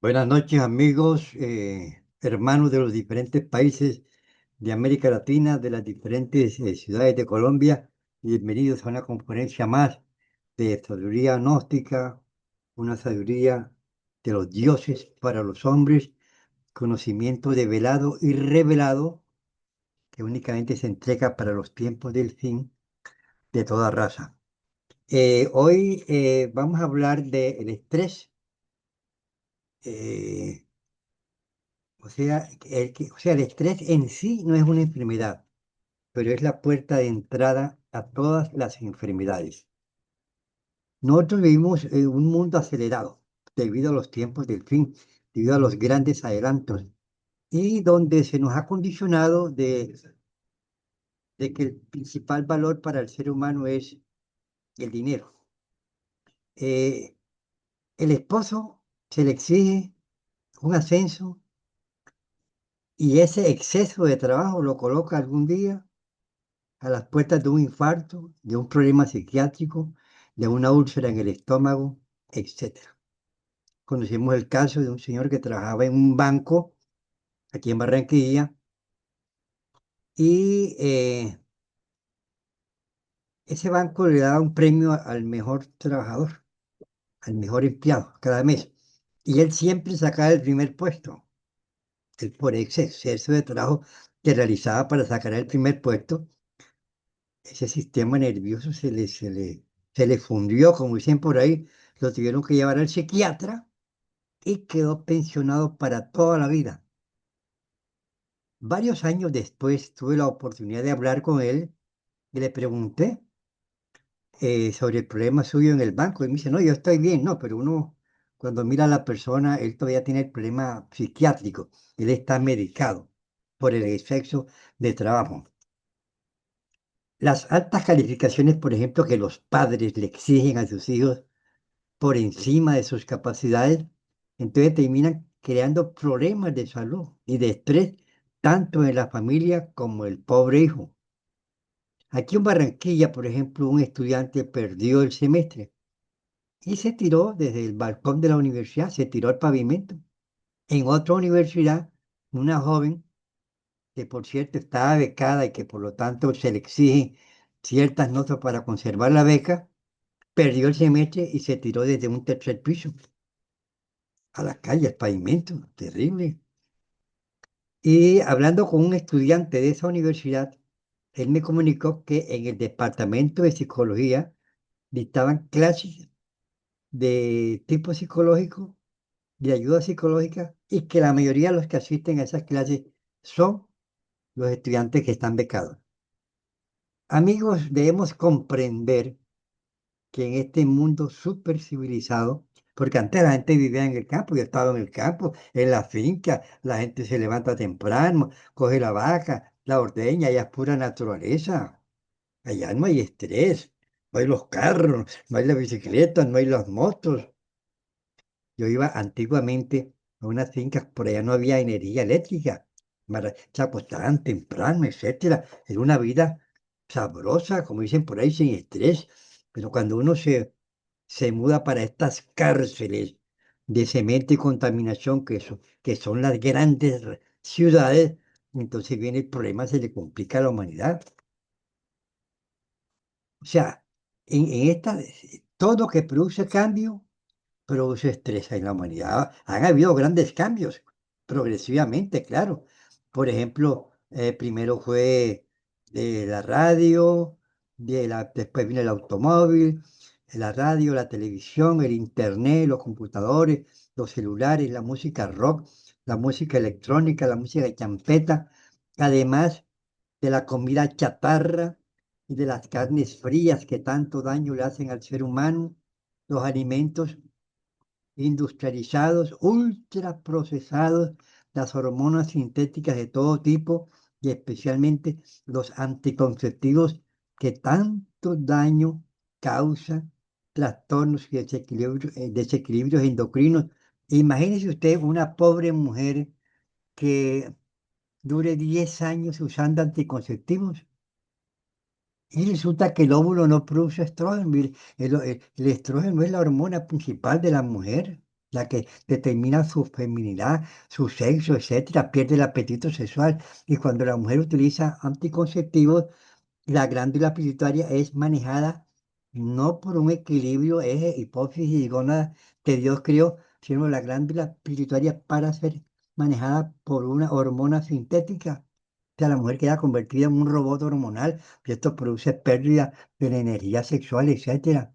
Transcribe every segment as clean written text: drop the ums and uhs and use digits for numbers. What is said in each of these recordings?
Buenas noches, amigos, hermanos de los diferentes países de América Latina, de las diferentes ciudades de Colombia. Bienvenidos a una conferencia más de sabiduría gnóstica, una sabiduría de los dioses para los hombres, conocimiento develado y revelado que únicamente se entrega para los tiempos del fin de toda raza. Hoy vamos a hablar del estrés. eh, o sea, el estrés en sí no es una enfermedad, pero es la puerta de entrada a todas las enfermedades. Nosotros vivimos en un mundo acelerado debido a los tiempos del fin, debido a los grandes adelantos, y donde se nos ha condicionado de que el principal valor para el ser humano es el dinero. Eh, el esposo se le exige un ascenso y ese exceso de trabajo lo coloca algún día a las puertas de un infarto, de un problema psiquiátrico, de una úlcera en el estómago, etcétera. Conocemos el caso de un señor que trabajaba en un banco aquí en Barranquilla y ese banco le daba un premio al mejor trabajador, al mejor empleado cada mes. Y él siempre sacaba el primer puesto, él por ese exceso de trabajo que realizaba para sacar el primer puesto. Ese sistema nervioso se le fundió, como dicen por ahí, lo tuvieron que llevar al psiquiatra y quedó pensionado para toda la vida. Varios años después tuve la oportunidad de hablar con él y le pregunté sobre el problema suyo en el banco. Y me dice, no, yo estoy bien, no, pero uno cuando mira a la persona, él todavía tiene el problema psiquiátrico, él está medicado por el exceso de trabajo. Las altas calificaciones, por ejemplo, que los padres le exigen a sus hijos por encima de sus capacidades, entonces terminan creando problemas de salud y de estrés, tanto en la familia como el pobre hijo. Aquí en Barranquilla, por ejemplo, un estudiante perdió el semestre y se tiró desde el balcón de la universidad, se tiró al pavimento. En otra universidad, una joven, que por cierto estaba becada y que por lo tanto se le exige ciertas notas para conservar la beca, perdió el semestre y se tiró desde un tercer piso a la calle, al pavimento, terrible. Y hablando con un estudiante de esa universidad, él me comunicó que en el departamento de psicología dictaban clases de tipo psicológico, de ayuda psicológica, y que la mayoría de los que asisten a esas clases son los estudiantes que están becados. Amigos, debemos comprender que en este mundo súper civilizado, porque antes la gente vivía en el campo, yo estaba en el campo, en la finca, la gente se levanta temprano, coge la vaca, la ordeña, y es pura naturaleza. Allá no hay estrés, no hay los carros, no hay las bicicletas, no hay las motos. Yo iba antiguamente a unas fincas, por allá no había energía eléctrica, se acostaban temprano, etcétera. Era una vida sabrosa, como dicen por ahí, sin estrés. Pero cuando uno se muda para estas cárceles de cemento y contaminación que son las grandes ciudades, entonces viene el problema, se le complica a la humanidad. O sea, todo lo que produce cambio produce estrés en la humanidad. Han habido grandes cambios, progresivamente, claro. Por ejemplo, primero fue la radio, después vino el automóvil, la radio, la televisión, el internet, los computadores, los celulares, la música rock, la música electrónica, la música champeta, además de la comida chatarra y de las carnes frías que tanto daño le hacen al ser humano, los alimentos industrializados, ultraprocesados, las hormonas sintéticas de todo tipo y especialmente los anticonceptivos que tanto daño causa trastornos y desequilibrios endocrinos. Imagínese usted una pobre mujer que dure 10 años usando anticonceptivos y resulta que el óvulo no produce estrógeno. Mire, el estrógeno es la hormona principal de la mujer, la que determina su feminidad, su sexo, etcétera, pierde el apetito sexual. Y cuando la mujer utiliza anticonceptivos, la glándula pituitaria es manejada no por un equilibrio, eje, hipófisis y gónada que Dios creó, sino la glándula pituitaria para ser manejada por una hormona sintética. O sea, la mujer queda convertida en un robot hormonal y esto produce pérdida de la energía sexual, etcétera.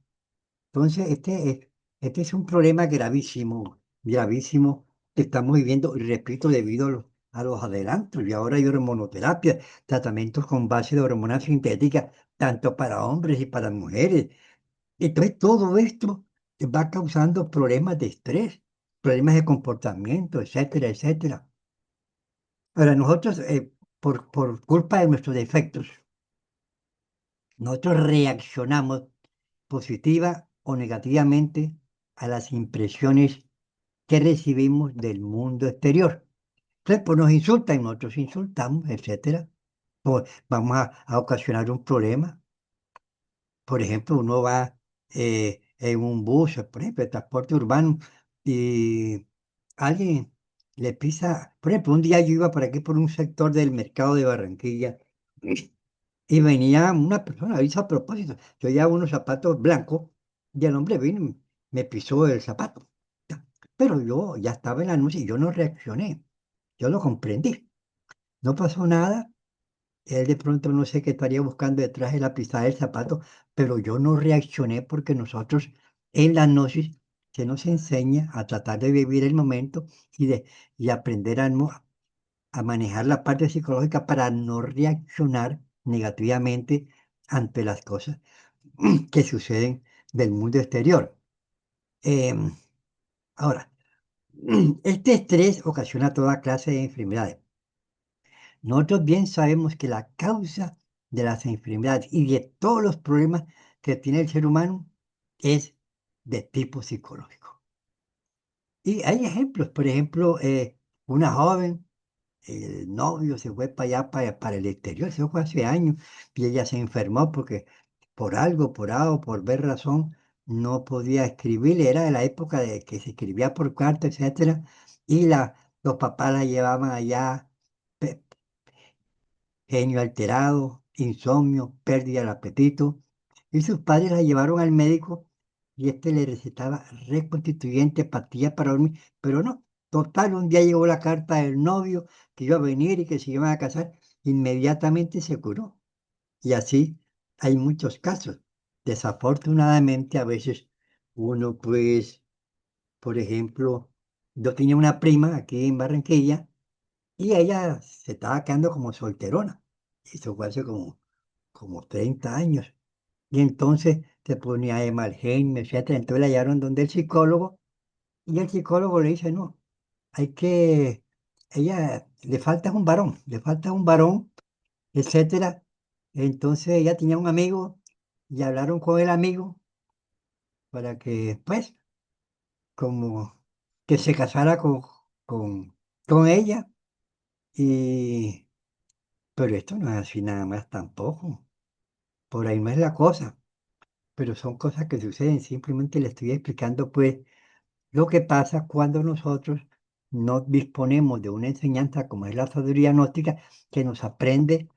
Entonces, este es un problema gravísimo, gravísimo que estamos viviendo, y repito, debido a los adelantos. Y ahora hay hormonoterapia, tratamientos con base de hormonas sintéticas, tanto para hombres y para mujeres. Entonces, todo esto va causando problemas de estrés, problemas de comportamiento, etcétera, etcétera. Ahora, nosotros, por culpa de nuestros defectos, nosotros reaccionamos positiva o negativamente a las impresiones que recibimos del mundo exterior. Entonces, pues nos insultan, nosotros insultamos, etcétera. Pues vamos a ocasionar un problema. Por ejemplo, uno va en un bus, por ejemplo, de transporte urbano, y alguien le pisa. Por ejemplo, un día yo iba por aquí por un sector del mercado de Barranquilla y venía una persona, lo hizo a propósito. Yo llevaba unos zapatos blancos y el hombre vino y me pisó el zapato. Pero yo ya estaba en la noche y yo no reaccioné. Yo lo comprendí. No pasó nada. Él de pronto no sé qué estaría buscando detrás de la pisada del zapato, pero yo no reaccioné porque nosotros en la gnosis se nos enseña a tratar de vivir el momento y aprender a manejar la parte psicológica para no reaccionar negativamente ante las cosas que suceden del mundo exterior. Em, Ahora, este estrés ocasiona toda clase de enfermedades. Nosotros bien sabemos que la causa de las enfermedades y de todos los problemas que tiene el ser humano es de tipo psicológico. Y hay ejemplos, por ejemplo, una joven, el novio se fue para allá, para el exterior, se fue hace años, y ella se enfermó porque por algo, por A o por B razón, no podía escribir, era de la época de que se escribía por carta, etcétera, y los papás la llevaban allá, pe- genio alterado, insomnio, pérdida del apetito, y sus padres la llevaron al médico y este le recetaba reconstituyente, pastillas para dormir, pero no. Total, un día llegó la carta del novio que iba a venir y que se iban a casar, inmediatamente se curó. Y así hay muchos casos. Desafortunadamente, a veces uno, pues, por ejemplo, yo tenía una prima aquí en Barranquilla y ella se estaba quedando como solterona. Eso fue hace como 30 años. Y entonces se ponía de mal genio, etcétera. Entonces la llevaron donde el psicólogo y el psicólogo le dice, no, hay que, ella le falta un varón, le falta un varón, etcétera. Entonces ella tenía un amigo y hablaron con el amigo para que, pues, como que se casara con, con ella. Y, pero esto no es así nada más tampoco. Por ahí no es la cosa. Pero son cosas que suceden. Simplemente le estoy explicando, pues, lo que pasa cuando nosotros no disponemos de una enseñanza como es la sabiduría gnóstica, que nos aprende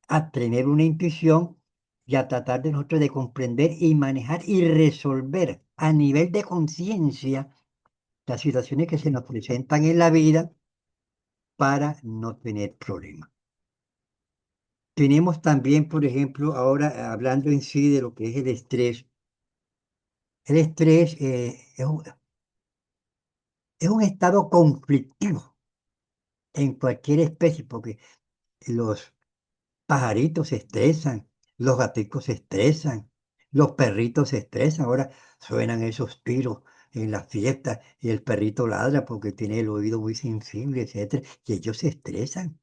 a tener una intuición y a tratar de nosotros de comprender y manejar y resolver a nivel de conciencia las situaciones que se nos presentan en la vida para no tener problemas. Tenemos también, por ejemplo, ahora hablando en sí de lo que es el estrés. El estrés es un estado conflictivo en cualquier especie, porque los pajaritos se estresan, los gaticos se estresan, los perritos se estresan. Ahora suenan esos tiros en las fiestas y el perrito ladra porque tiene el oído muy sensible, etcétera, y ellos se estresan.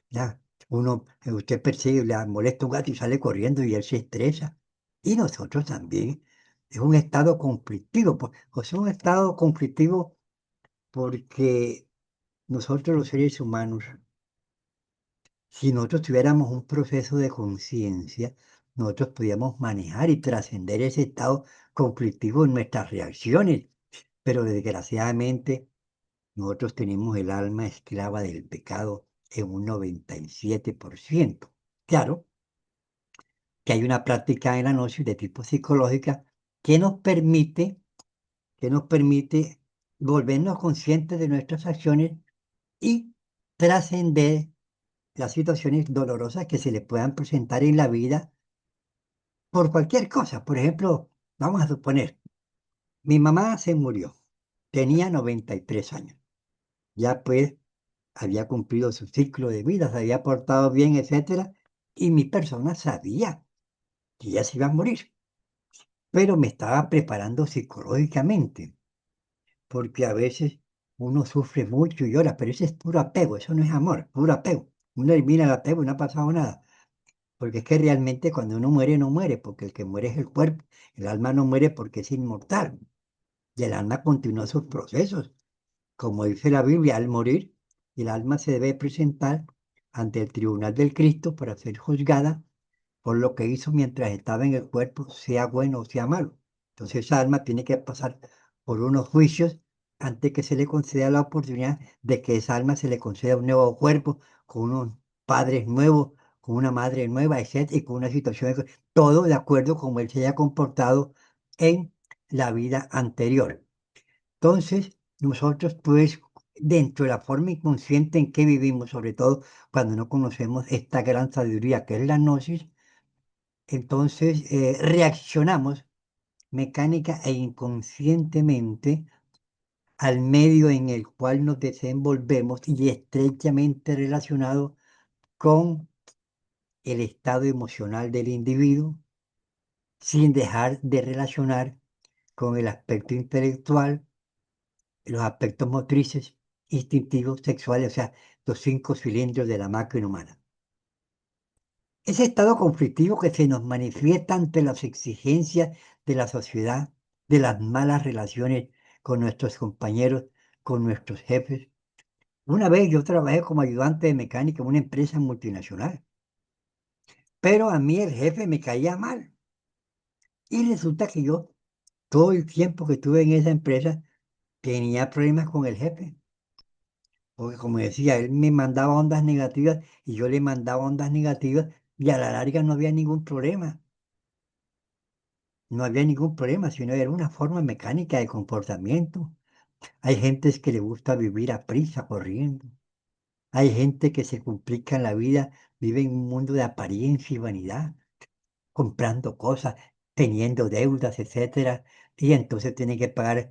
Ya, usted persigue, le molesta un gato y sale corriendo y él se estresa. Y nosotros también. Es un estado conflictivo, o sea, un estado conflictivo porque nosotros los seres humanos, si nosotros tuviéramos un proceso de conciencia, nosotros podíamos manejar y trascender ese estado conflictivo en nuestras reacciones. Pero desgraciadamente nosotros tenemos el alma esclava del pecado en un 97%. Claro que hay una práctica en la noche de tipo psicológica que nos permite, que nos permite volvernos conscientes de nuestras acciones y trascender las situaciones dolorosas que se le puedan presentar en la vida por cualquier cosa. Por ejemplo, vamos a suponer, mi mamá se murió, tenía 93 años, ya pues había cumplido su ciclo de vida, se había portado bien, etcétera, y mi persona sabía que ya se iba a morir, pero me estaba preparando psicológicamente, porque a veces uno sufre mucho y llora, pero ese es puro apego, eso no es amor, puro apego. Uno elimina el apego y no ha pasado nada. Porque es que realmente cuando uno muere, no muere, porque el que muere es el cuerpo. El alma no muere porque es inmortal. Y el alma continúa sus procesos. Como dice la Biblia, al morir, el alma se debe presentar ante el tribunal del Cristo para ser juzgada por lo que hizo mientras estaba en el cuerpo, sea bueno o sea malo. Entonces esa alma tiene que pasar por unos juicios antes que se le conceda la oportunidad de que esa alma se le conceda un nuevo cuerpo, con unos padres nuevos, con una madre nueva, etcétera, y con una situación, todo de acuerdo como él se haya comportado en la vida anterior. Entonces, nosotros, pues, dentro de la forma inconsciente en que vivimos, sobre todo cuando no conocemos esta gran sabiduría que es la gnosis, entonces reaccionamos mecánica e inconscientemente al medio en el cual nos desenvolvemos y estrechamente relacionado con el estado emocional del individuo, sin dejar de relacionar con el aspecto intelectual, los aspectos motrices, instintivos, sexuales, o sea, los 5 cilindros de la máquina humana. Ese estado conflictivo que se nos manifiesta ante las exigencias de la sociedad, de las malas relaciones con nuestros compañeros, con nuestros jefes. Una vez yo trabajé como ayudante de mecánica en una empresa multinacional, pero a mí el jefe me caía mal. Y resulta que yo, todo el tiempo que estuve en esa empresa, tenía problemas con el jefe. Porque como decía, él me mandaba ondas negativas y yo le mandaba ondas negativas y a la larga no había ningún problema. No había ningún problema, sino era una forma mecánica de comportamiento. Hay gente que le gusta vivir a prisa, corriendo. Hay gente que se complica en la vida, vive en un mundo de apariencia y vanidad, comprando cosas, teniendo deudas, etcétera, y entonces tiene que pagar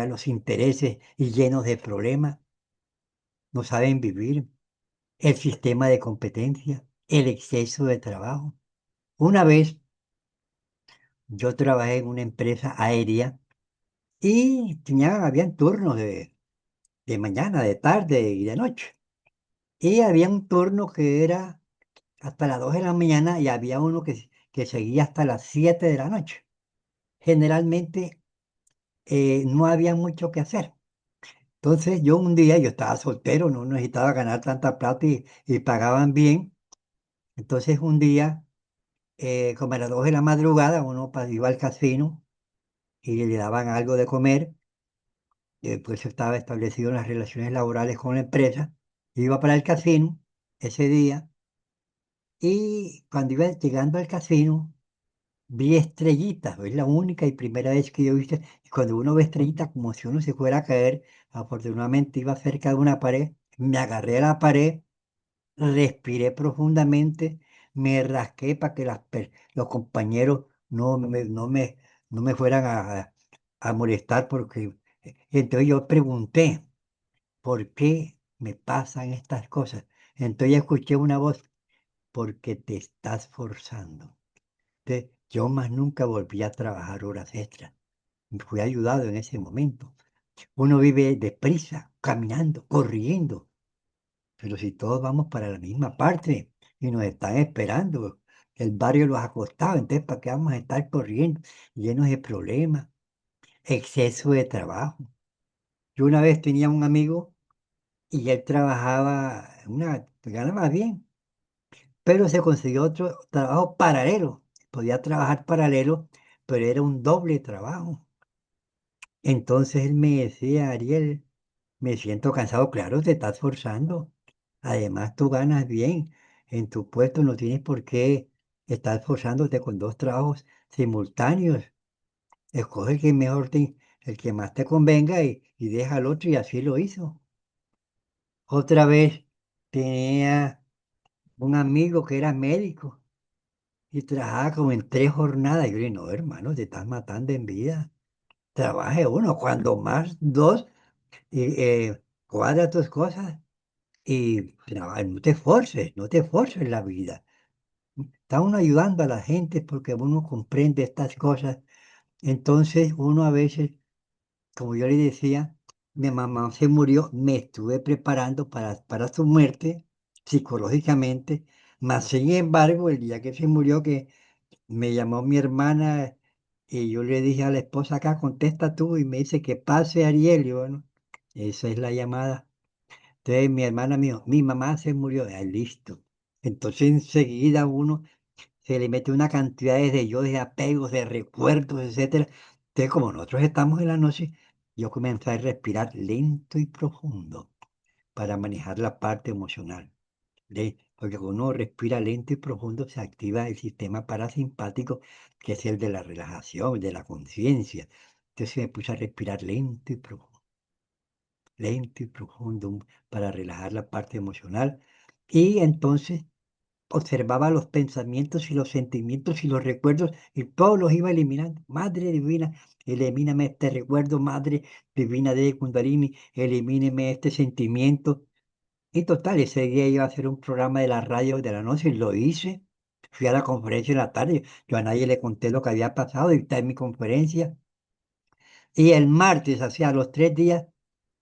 los intereses y llenos de problemas. No saben vivir. El sistema de competencia, el exceso de trabajo. Una vez yo trabajé en una empresa aérea y habían turnos de mañana, de tarde y de noche. Y había un turno que era hasta las 2 de la mañana y había uno que seguía hasta las 7 de la noche. Generalmente no había mucho que hacer. Entonces yo un día, yo estaba soltero, no necesitaba ganar tanta plata y pagaban bien. Entonces un día, como a las 2 de la madrugada, iba al casino y le daban algo de comer. Pues estaba establecido en las relaciones laborales con la empresa. Iba para el casino ese día y cuando iba llegando al casino vi estrellitas. Es la única y primera vez que yo vi. Y cuando uno ve estrellitas, como si uno se fuera a caer, afortunadamente iba cerca de una pared, me agarré a la pared, respiré profundamente, me rasqué para que los compañeros no me fueran a molestar porque entonces yo pregunté. ¿Por qué me pasan estas cosas? Entonces escuché una voz, porque te estás forzando. Entonces, yo más nunca volví a trabajar horas extras. Me fui ayudado en ese momento. Uno vive deprisa, caminando, corriendo, pero si todos vamos para la misma parte y nos están esperando, el barrio los acostaba, entonces ¿para qué vamos a estar corriendo llenos de problemas? Exceso de trabajo. Yo una vez tenía un amigo y él trabajaba, ganaba bien, pero se consiguió otro trabajo paralelo. Podía trabajar paralelo, pero era un doble trabajo. Entonces él me decía, Ariel, me siento cansado, claro, te estás forzando. Además, tú ganas bien. En tu puesto no tienes por qué estar esforzándote con dos trabajos simultáneos. Escoge el que más te convenga y deja al otro y así lo hizo. Otra vez tenía un amigo que era médico y trabajaba como en 3 jornadas. Yo le dije, no, hermano, te estás matando en vida. Trabaje uno, cuando más dos, y, cuadra tus cosas y no te esforces, no te esforces en la vida. Está uno ayudando a la gente porque uno comprende estas cosas. Entonces uno a veces, como yo le decía, mi mamá se murió, me estuve preparando para su muerte psicológicamente, mas sin embargo, el día que se murió, que me llamó mi hermana y yo le dije a la esposa acá, contesta tú, y me dice que pase Ariel, y bueno, esa es la llamada. Entonces mi hermana me dijo, mi mamá se murió, ah, listo. Entonces enseguida uno se le mete una cantidad de yo, de apegos, de recuerdos, etcétera. Entonces como nosotros estamos en la noche, yo comencé a respirar lento y profundo para manejar la parte emocional. Porque cuando uno respira lento y profundo se activa el sistema parasimpático, que es el de la relajación, de la conciencia. Entonces me puse a respirar lento y profundo para relajar la parte emocional. Y entonces observaba los pensamientos y los sentimientos y los recuerdos y todos los iba eliminando. Madre divina, elimíname este recuerdo, Madre divina de Kundalini, elimíneme este sentimiento. Y total, ese día iba a hacer un programa de la radio de la noche y lo hice. Fui a la conferencia en la tarde. Yo a nadie le conté lo que había pasado y está en mi conferencia. Y el martes, hacia los 3 días,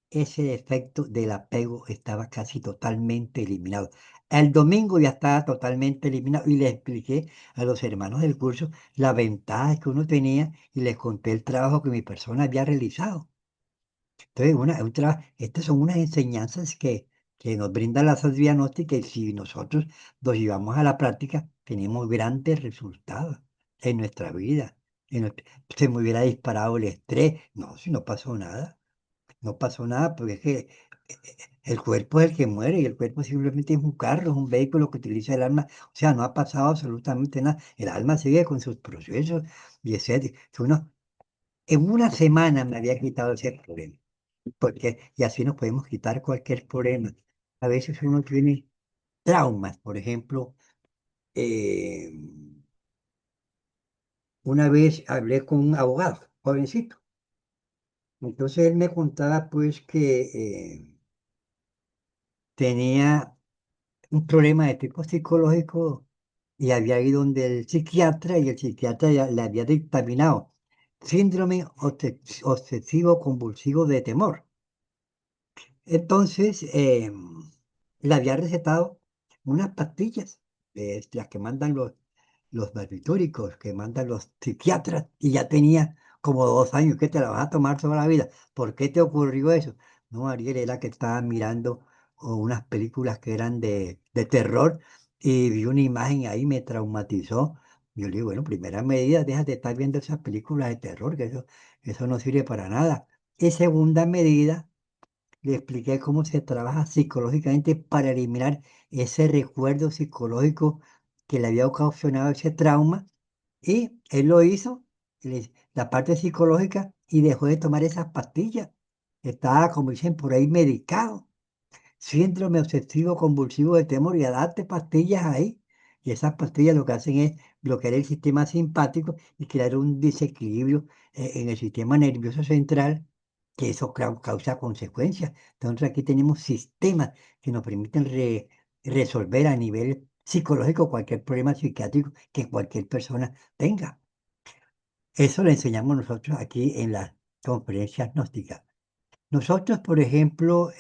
ese efecto del apego estaba casi totalmente eliminado. El domingo ya estaba totalmente eliminado y le expliqué a los hermanos del curso la ventaja que uno tenía y les conté el trabajo que mi persona había realizado. Entonces, estas son unas enseñanzas que nos brinda la sabiduría gnóstica y si nosotros los llevamos a la práctica, tenemos grandes resultados en nuestra vida. Se me hubiera disparado el estrés. No, si no pasó nada. No pasó nada, porque es que el cuerpo es el que muere y el cuerpo simplemente es un carro, es un vehículo que utiliza el alma. O sea, no ha pasado absolutamente nada. El alma sigue con sus procesos y etcétera. Si en una semana me había quitado ese problema, y así nos podemos quitar cualquier problema. A veces uno tiene traumas, por ejemplo, eh, una vez hablé con un abogado, jovencito. Entonces él me contaba pues que tenía un problema de tipo psicológico y había ido donde el psiquiatra y el psiquiatra ya le había dictaminado síndrome obsesivo convulsivo de temor. Entonces, le había recetado unas pastillas, las que mandan los barbitúricos, que mandan los psiquiatras, y ya tenía como 2 años que te la vas a tomar toda la vida. ¿Por qué te ocurrió eso? No, Ariel, era que estaba mirando unas películas que eran de terror y vi una imagen ahí, me traumatizó. Yo le digo, bueno, primera medida, déjate de estar viendo esas películas de terror, que eso no sirve para nada. Y segunda medida, le expliqué cómo se trabaja psicológicamente para eliminar ese recuerdo psicológico que le había ocasionado ese trauma. Y él lo hizo, la parte psicológica, y dejó de tomar esas pastillas. Estaba, como dicen por ahí, medicado. Síndrome obsesivo convulsivo de temor y a darte pastillas ahí. Y esas pastillas lo que hacen es bloquear el sistema simpático y crear un desequilibrio en el sistema nervioso central, que eso causa consecuencias. Entonces aquí tenemos sistemas que nos permiten resolver a nivel psicológico cualquier problema psiquiátrico que cualquier persona tenga. Eso lo enseñamos nosotros aquí en las conferencias gnósticas. Nosotros, por ejemplo,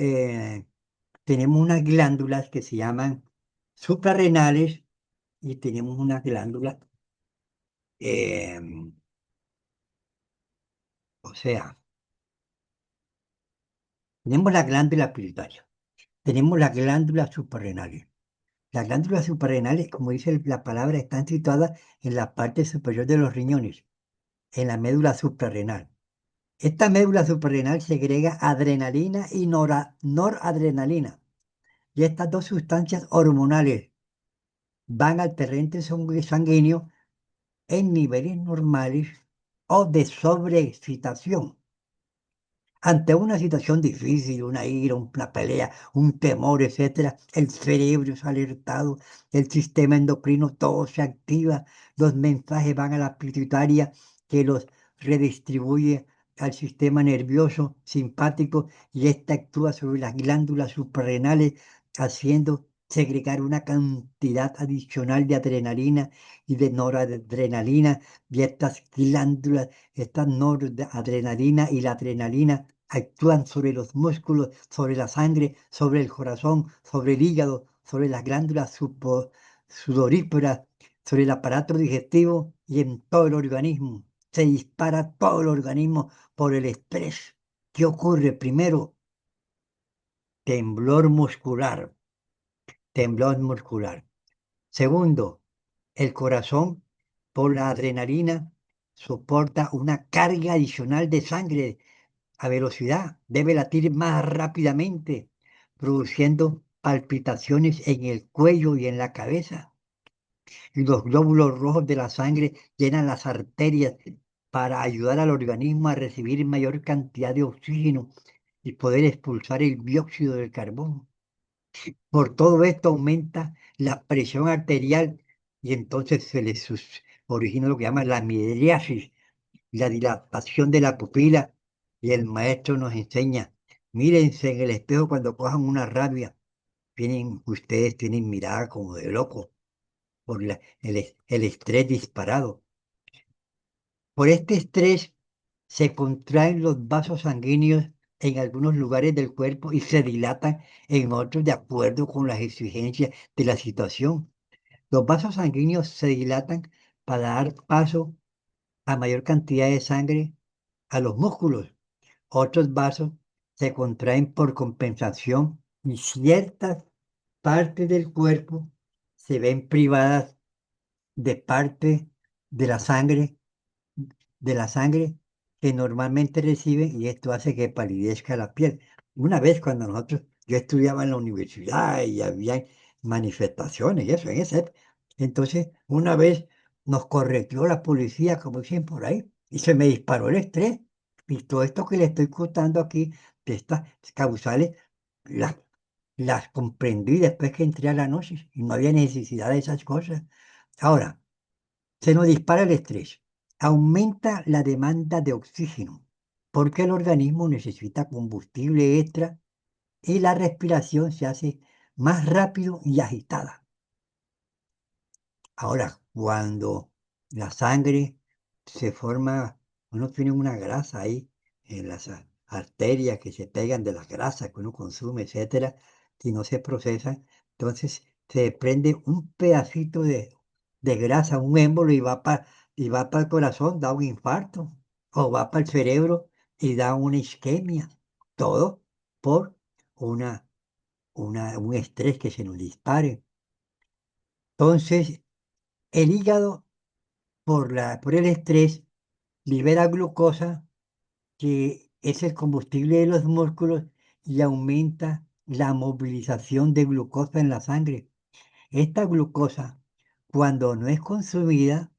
tenemos unas glándulas que se llaman suprarrenales y tenemos una glándula, eh, o sea, tenemos la glándula pituitaria, tenemos las glándulas suprarrenales. Las glándulas suprarrenales, como dice la palabra, están situadas en la parte superior de los riñones, en la médula suprarrenal. Esta médula suprarrenal segrega adrenalina y noradrenalina. Y estas dos sustancias hormonales van al torrente sanguíneo en niveles normales o de sobreexcitación. Ante una situación difícil, una ira, una pelea, un temor, etcétera, el cerebro es alertado, el sistema endocrino todo se activa, los mensajes van a la pituitaria que los redistribuye al sistema nervioso simpático y ésta actúa sobre las glándulas suprarrenales haciendo segregar una cantidad adicional de adrenalina y de noradrenalina y estas glándulas, esta noradrenalina y la adrenalina actúan sobre los músculos, sobre la sangre, sobre el corazón, sobre el hígado, sobre las glándulas sudoríparas, sobre el aparato digestivo y en todo el organismo. Se dispara todo el organismo por el estrés. ¿Qué ocurre? Primero, temblor muscular, temblor muscular. Segundo, el corazón por la adrenalina soporta una carga adicional de sangre a velocidad, debe latir más rápidamente, produciendo palpitaciones en el cuello y en la cabeza. Y los glóbulos rojos de la sangre llenan las arterias para ayudar al organismo a recibir mayor cantidad de oxígeno y poder expulsar el dióxido del carbono. Por todo esto aumenta la presión arterial y entonces origina lo que llama la midriasis, la dilatación de la pupila, y el maestro nos enseña, mírense en el espejo cuando cojan una rabia, ustedes tienen mirada como de loco por el estrés disparado. Por este estrés se contraen los vasos sanguíneos en algunos lugares del cuerpo y se dilatan en otros de acuerdo con las exigencias de la situación. Los vasos sanguíneos se dilatan para dar paso a mayor cantidad de sangre a los músculos. Otros vasos se contraen por compensación y ciertas partes del cuerpo se ven privadas de parte de la sangre que normalmente reciben y esto hace que palidezca la piel. Una vez cuando yo estudiaba en la universidad y había manifestaciones y eso en ese, entonces una vez nos correteó la policía, como dicen por ahí, y se me disparó el estrés. Y todo esto que le estoy contando aquí, de estas causales, las, las comprendí después que entré a la gnosis y no había necesidad de esas cosas. Ahora, se nos dispara el estrés, aumenta la demanda de oxígeno, porque el organismo necesita combustible extra y la respiración se hace más rápido y agitada. Ahora, cuando la sangre se forma, uno tiene una grasa ahí en las arterias que se pegan de las grasas que uno consume, etcétera, y no se procesan, entonces se prende un pedacito de grasa, un émbolo y va para el corazón, da un infarto, o va para el cerebro y da una isquemia. Todo por una, un estrés que se nos dispare. Entonces, el hígado por el estrés, libera glucosa, que es el combustible de los músculos, y aumenta la movilización de glucosa en la sangre. Esta glucosa, cuando no es consumida,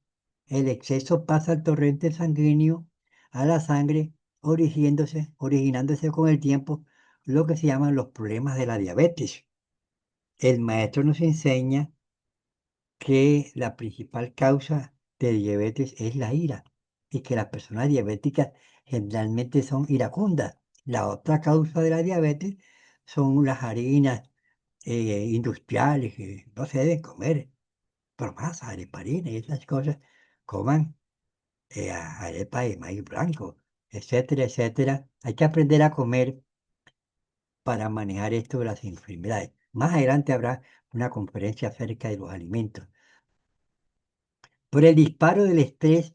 el exceso pasa al torrente sanguíneo, a la sangre, originándose con el tiempo lo que se llaman los problemas de la diabetes. El maestro nos enseña que la principal causa de diabetes es la ira y que las personas diabéticas generalmente son iracundas. La otra causa de la diabetes son las harinas industriales que no se deben comer, por más areparina y esas cosas, coman arepa de maíz blanco, etcétera, etcétera. Hay que aprender a comer para manejar esto de las enfermedades. Más adelante habrá una conferencia acerca de los alimentos. Por el disparo del estrés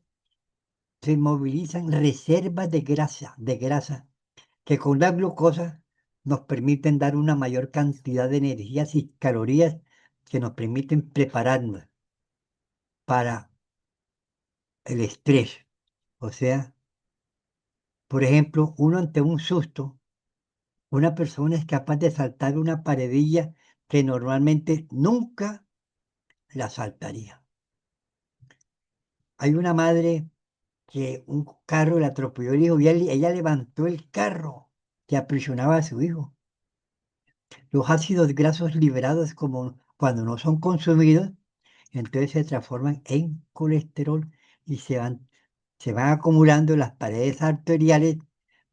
se movilizan reservas de grasa que con la glucosa nos permiten dar una mayor cantidad de energías y calorías que nos permiten prepararnos para el estrés. O sea, por ejemplo, uno ante un susto, una persona es capaz de saltar una paredilla que normalmente nunca la saltaría. Hay una madre que un carro le atropelló el hijo y ella levantó el carro que aprisionaba a su hijo. Los ácidos grasos liberados como cuando no son consumidos, entonces se transforman en colesterol y se van acumulando en las paredes arteriales,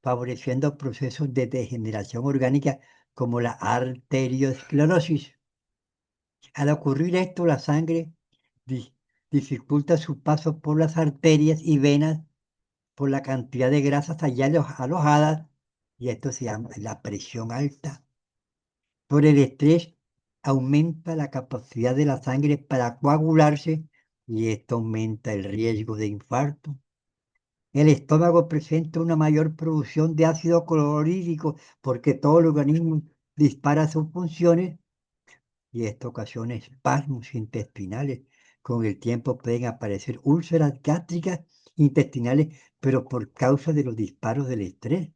favoreciendo procesos de degeneración orgánica como la arteriosclerosis. Al ocurrir esto, la sangre di- dificulta su paso por las arterias y venas por la cantidad de grasas allá alojadas, y esto se llama la presión alta. Por el estrés aumenta la capacidad de la sangre para coagularse y esto aumenta el riesgo de infarto. El estómago presenta una mayor producción de ácido clorhídrico porque todo el organismo dispara sus funciones y esto ocasiona espasmos intestinales. Con el tiempo pueden aparecer úlceras gástricas intestinales, pero por causa de los disparos del estrés.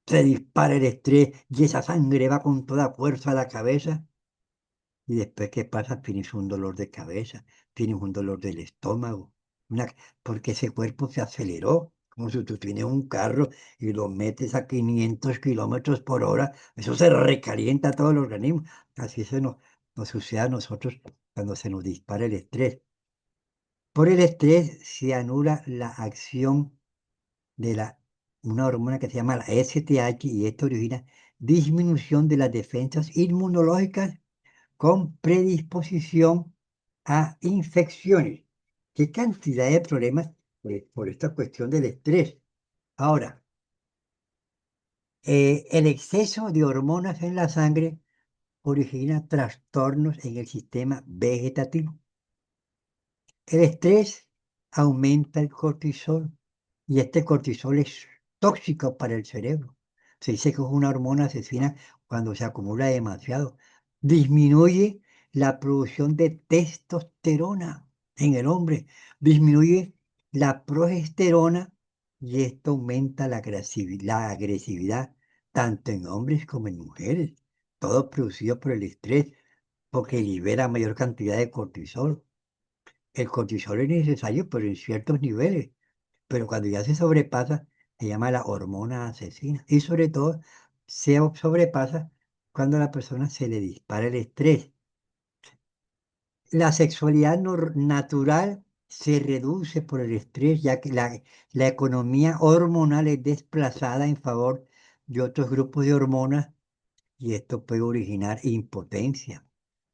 Se dispara el estrés y esa sangre va con toda fuerza a la cabeza. Y después, ¿qué pasa? Tienes un dolor de cabeza, tienes un dolor del estómago, una- porque ese cuerpo se aceleró, como si tú tienes un carro y lo metes a 500 kilómetros por hora, eso se recalienta todo el organismo. Así nos sucede a nosotros cuando se nos dispara el estrés. Por el estrés se anula la acción de una hormona que se llama la STH y esto origina disminución de las defensas inmunológicas con predisposición a infecciones. ¿Qué cantidad de problemas por esta cuestión del estrés? Ahora, el exceso de hormonas en la sangre origina trastornos en el sistema vegetativo. El estrés aumenta el cortisol y este cortisol es tóxico para el cerebro. Se dice que es una hormona asesina cuando se acumula demasiado. Disminuye la producción de testosterona en el hombre, disminuye la progesterona y esto aumenta la agresividad tanto en hombres como en mujeres. Todo producido por el estrés porque libera mayor cantidad de cortisol. El cortisol es necesario, pero en ciertos niveles. Pero cuando ya se sobrepasa, se llama la hormona asesina. Y sobre todo, se sobrepasa cuando a la persona se le dispara el estrés. La sexualidad natural se reduce por el estrés, ya que la economía hormonal es desplazada en favor de otros grupos de hormonas y esto puede originar impotencia.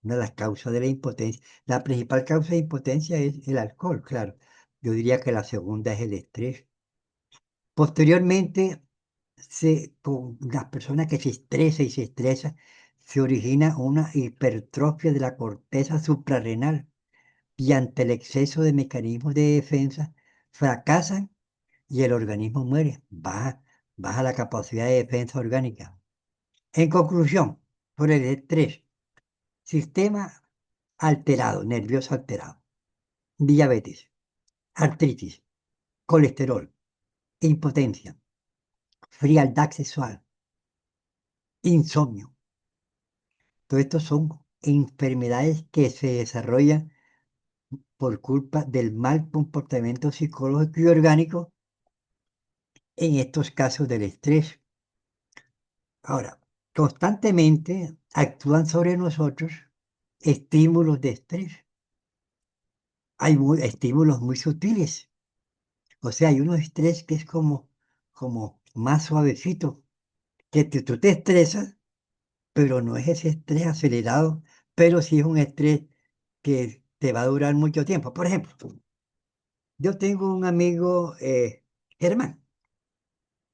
Una de las causas de la impotencia, la principal causa de impotencia es el alcohol, claro. Yo diría que la segunda es el estrés. Posteriormente, con las personas que se estresan y se estresan, se origina una hipertrofia de la corteza suprarrenal y ante el exceso de mecanismos de defensa fracasan y el organismo muere. Baja la capacidad de defensa orgánica. En conclusión, por el estrés, sistema alterado, nervioso alterado, diabetes, artritis, colesterol, impotencia, frialdad sexual, insomnio. Todo esto son enfermedades que se desarrollan por culpa del mal comportamiento psicológico y orgánico en estos casos del estrés. Ahora, constantemente actúan sobre nosotros estímulos de estrés. Hay estímulos muy sutiles. O sea, hay unos estrés que es como más suavecito, que tú te estresas, pero no es ese estrés acelerado, pero sí es un estrés que te va a durar mucho tiempo. Por ejemplo, yo tengo un amigo, Germán.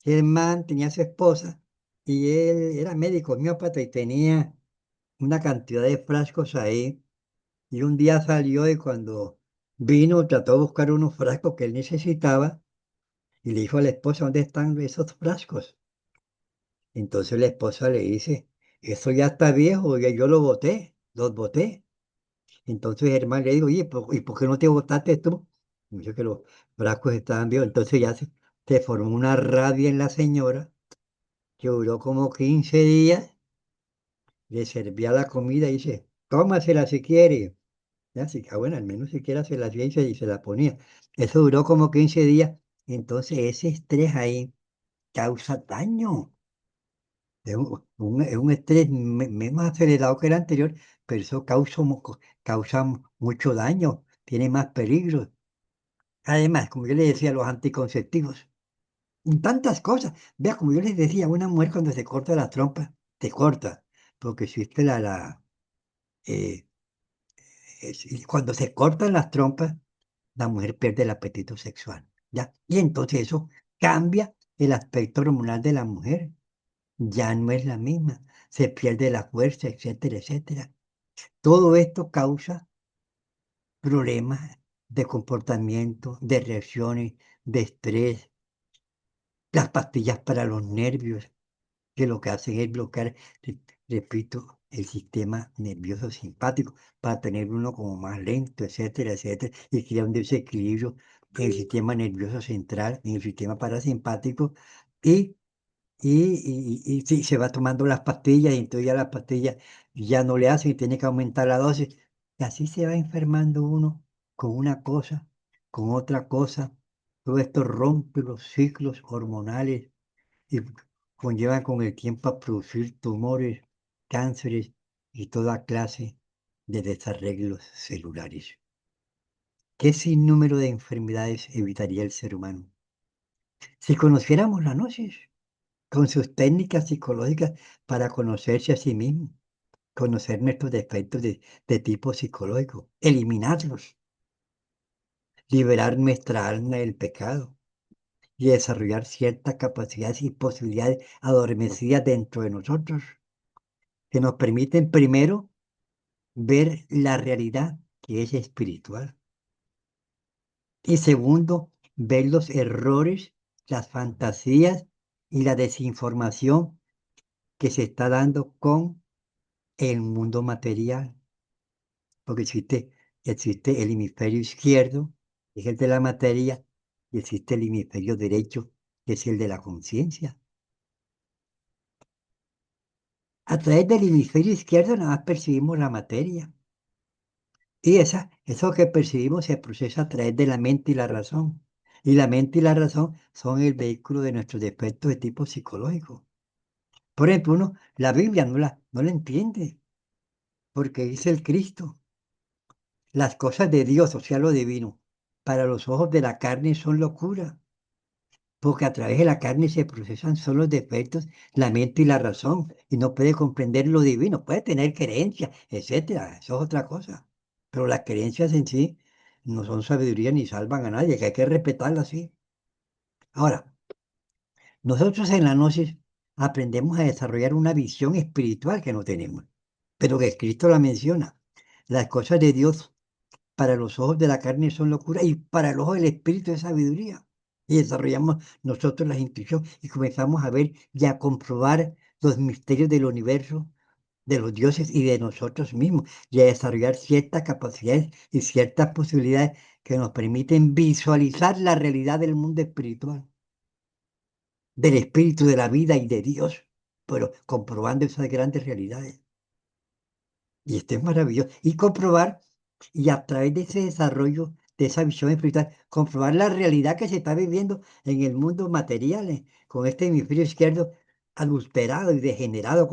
Germán tenía a su esposa y él era médico homeópata y tenía una cantidad de frascos ahí. Y un día salió y cuando Vino, trató de buscar unos frascos que él necesitaba y le dijo a la esposa, ¿dónde están esos frascos? Entonces la esposa le dice, eso ya está viejo, ya yo lo boté, los boté. Entonces el hermano le dijo, oye, ¿y por qué no te botaste tú? Me dijo que los frascos estaban viejos. Entonces ya se formó una rabia en la señora que duró como 15 días, le servía la comida y dice, cómasela si quiere. Ya, sí, ah, bueno, al menos siquiera se la hacía y se la ponía. Eso duró como 15 días. Entonces ese estrés ahí causa daño. Es un estrés menos acelerado que el anterior, pero eso causa mucho daño, tiene más peligro. Además, como yo le decía, los anticonceptivos, y tantas cosas. Vea, como yo les decía, una mujer cuando se corta la trompa, te corta, porque existe eh, y cuando se cortan las trompas, la mujer pierde el apetito sexual, ¿ya? Y entonces eso cambia el aspecto hormonal de la mujer, ya no es la misma, se pierde la fuerza, etcétera, etcétera. Todo esto causa problemas de comportamiento, de reacciones, de estrés, las pastillas para los nervios, que lo que hacen es bloquear, re- repito, el sistema nervioso simpático para tener uno como más lento, etcétera, etcétera, y crea un desequilibrio en el sistema nervioso central, en el sistema parasimpático, y, y sí, se va tomando las pastillas, y entonces ya las pastillas ya no le hacen y tiene que aumentar la dosis, y así se va enfermando uno con una cosa, con otra cosa. Todo esto rompe los ciclos hormonales y conllevan con el tiempo a producir tumores, cánceres y toda clase de desarreglos celulares. ¿Qué sinnúmero de enfermedades evitaría el ser humano? Si conociéramos la gnosis, con sus técnicas psicológicas para conocerse a sí mismo, conocer nuestros defectos de tipo psicológico, eliminarlos, liberar nuestra alma del pecado y desarrollar ciertas capacidades y posibilidades adormecidas dentro de nosotros que nos permiten primero ver la realidad que es espiritual y segundo, ver los errores, las fantasías y la desinformación que se está dando con el mundo material, porque existe el hemisferio izquierdo, que es el de la materia, y existe el hemisferio derecho, que es el de la conciencia. A través del hemisferio izquierdo nada más percibimos la materia. Y eso que percibimos se procesa a través de la mente y la razón. Y la mente y la razón son el vehículo de nuestros defectos de tipo psicológico. Por ejemplo, uno, la Biblia no la entiende, porque dice el Cristo, las cosas de Dios, o sea, lo divino, para los ojos de la carne son locura, porque a través de la carne se procesan solo los defectos, la mente y la razón, y no puede comprender lo divino, puede tener creencias, etcétera, eso es otra cosa. Pero las creencias en sí no son sabiduría ni salvan a nadie, que hay que respetarlas así. Ahora, nosotros en la gnosis aprendemos a desarrollar una visión espiritual que no tenemos, pero que Cristo la menciona. Las cosas de Dios para los ojos de la carne son locura y para el ojo del espíritu es sabiduría. Y desarrollamos nosotros las intuiciones y comenzamos a ver y a comprobar los misterios del universo, de los dioses y de nosotros mismos, y a desarrollar ciertas capacidades y ciertas posibilidades que nos permiten visualizar la realidad del mundo espiritual, del espíritu, de la vida y de Dios, pero comprobando esas grandes realidades. Y esto es maravilloso. Y comprobar, y a través de ese desarrollo, de esa visión espiritual, comprobar la realidad que se está viviendo en el mundo material, con este hemisferio izquierdo adulterado y degenerado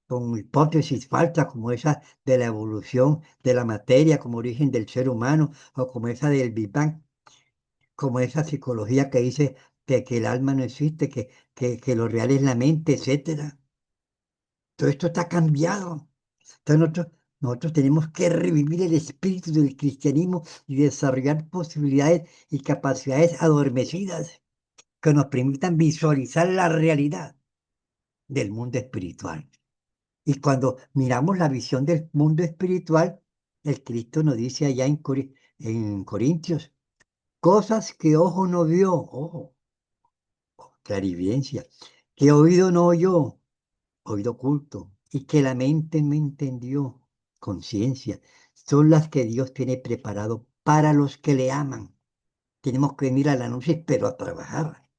con hipótesis falsas como esa de la evolución de la materia como origen del ser humano, o como esa del Big Bang, como esa psicología que dice que el alma no existe, que lo real es la mente, etcétera. Todo esto está cambiado. Entonces nosotros tenemos que revivir el espíritu del cristianismo y desarrollar posibilidades y capacidades adormecidas que nos permitan visualizar la realidad del mundo espiritual. Y cuando miramos la visión del mundo espiritual, el Cristo nos dice allá en en Corintios, cosas que ojo no vio, ojo, clarividencia, que oído no oyó, oído oculto, y que la mente no entendió, conciencia, son las que Dios tiene preparado para los que le aman. Tenemos que venir a la noche, pero a trabajar,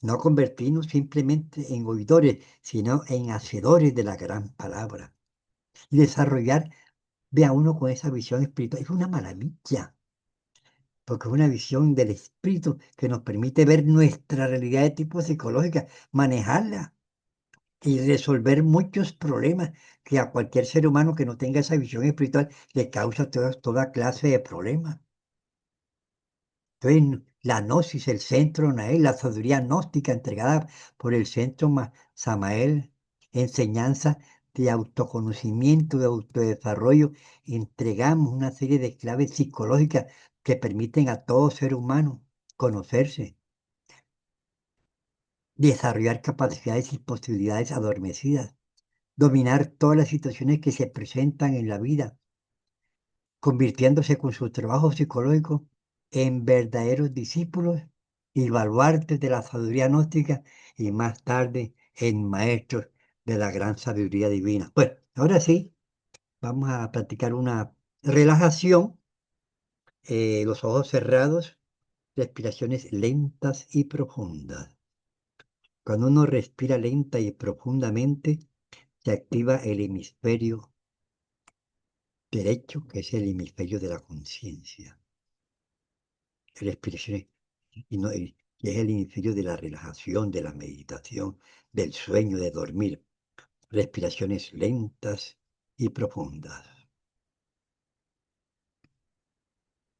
no convertirnos simplemente en oidores, sino en hacedores de la gran palabra. Y desarrollar, vea uno con esa visión espiritual, es una maravilla, porque es una visión del espíritu que nos permite ver nuestra realidad de tipo psicológica, manejarla y resolver muchos problemas que a cualquier ser humano que no tenga esa visión espiritual le causa toda clase de problemas. Entonces, la gnosis, el centro Nael, la sabiduría gnóstica entregada por el centro Samael, enseñanza de autoconocimiento, de autodesarrollo, entregamos una serie de claves psicológicas que permiten a todo ser humano conocerse, desarrollar capacidades y posibilidades adormecidas, dominar todas las situaciones que se presentan en la vida, convirtiéndose con su trabajo psicológico en verdaderos discípulos y baluartes de la sabiduría gnóstica y más tarde en maestros de la gran sabiduría divina. Bueno, ahora sí, vamos a practicar una relajación, los ojos cerrados, respiraciones lentas y profundas. Cuando uno respira lenta y profundamente, se activa el hemisferio derecho, que es el hemisferio de la conciencia. Respiraciones y es el hemisferio de la relajación, de la meditación, del sueño, de dormir. Respiraciones lentas y profundas.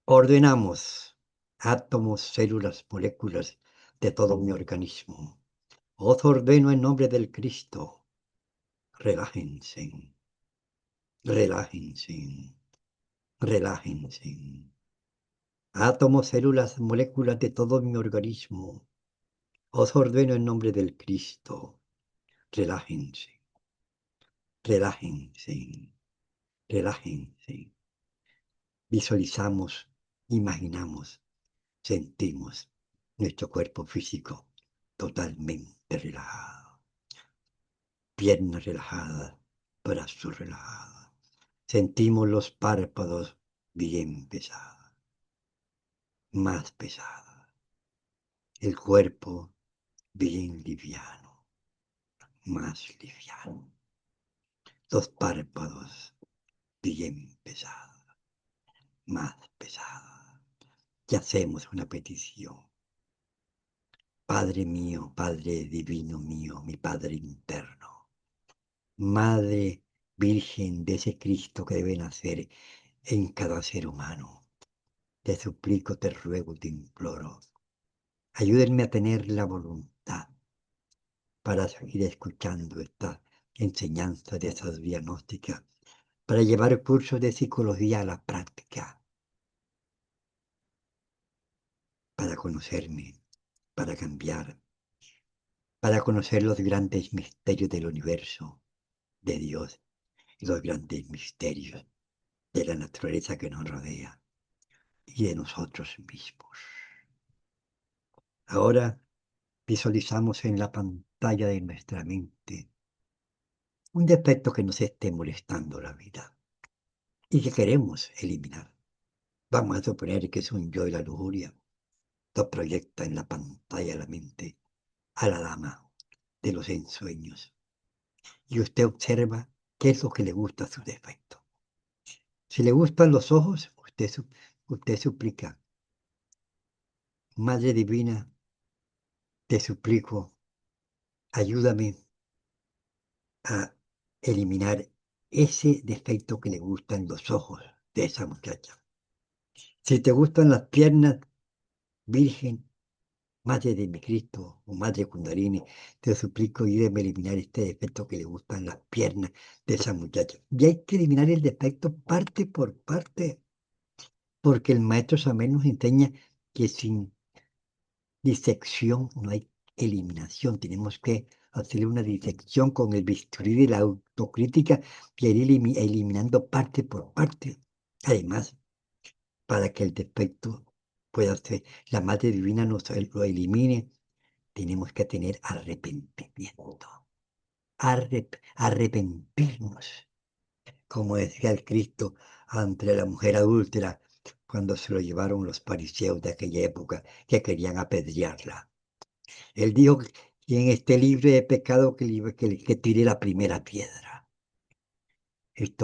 Ordenamos átomos, células, moléculas de todo mi organismo. Os ordeno en nombre del Cristo. Relájense, relájense, relájense. Átomos, células, moléculas de todo mi organismo. Os ordeno en nombre del Cristo. Relájense, relájense, relájense. Visualizamos, imaginamos, sentimos nuestro cuerpo físico totalmente relajado. Piernas relajadas, brazos relajados. Sentimos los párpados bien pesados, más pesados. El cuerpo bien liviano, más liviano. Los párpados bien pesados, más pesados. Y hacemos una petición. Padre mío, Padre divino mío, mi Padre interno, Madre Virgen de ese Cristo que debe nacer en cada ser humano, te suplico, te ruego, te imploro, ayúdenme a tener la voluntad para seguir escuchando esta enseñanza de esa diagnóstica, para llevar cursos de psicología a la práctica, para conocerme, para cambiar, para conocer los grandes misterios del universo, de Dios y los grandes misterios de la naturaleza que nos rodea y de nosotros mismos. Ahora visualizamos en la pantalla de nuestra mente un defecto que nos esté molestando la vida y que queremos eliminar. Vamos a suponer que es un yo de la lujuria. Lo proyecta en la pantalla de la mente a la dama de los ensueños y usted observa qué es lo que le gusta a su defecto. Si le gustan los ojos, usted suplica, Madre Divina, te suplico, ayúdame a eliminar ese defecto que le gustan los ojos de esa muchacha. Si te gustan las piernas, Virgen, Madre de mi Cristo o Madre Kundalini, te suplico ayúdame a eliminar este defecto que le gustan las piernas de esa muchacha. Y hay que eliminar el defecto parte por parte, porque el maestro Samel nos enseña que sin disección no hay eliminación. Tenemos que hacer una disección con el bisturí de la autocrítica y ir eliminando parte por parte. Además, para que el defecto pueda ser, la Madre Divina lo elimine, tenemos que tener arrepentimiento, arrepentirnos, como decía el Cristo ante la mujer adúltera cuando se lo llevaron los fariseos de aquella época que querían apedrearla. Él dijo, quien esté libre de pecado, que tire la primera piedra. Esto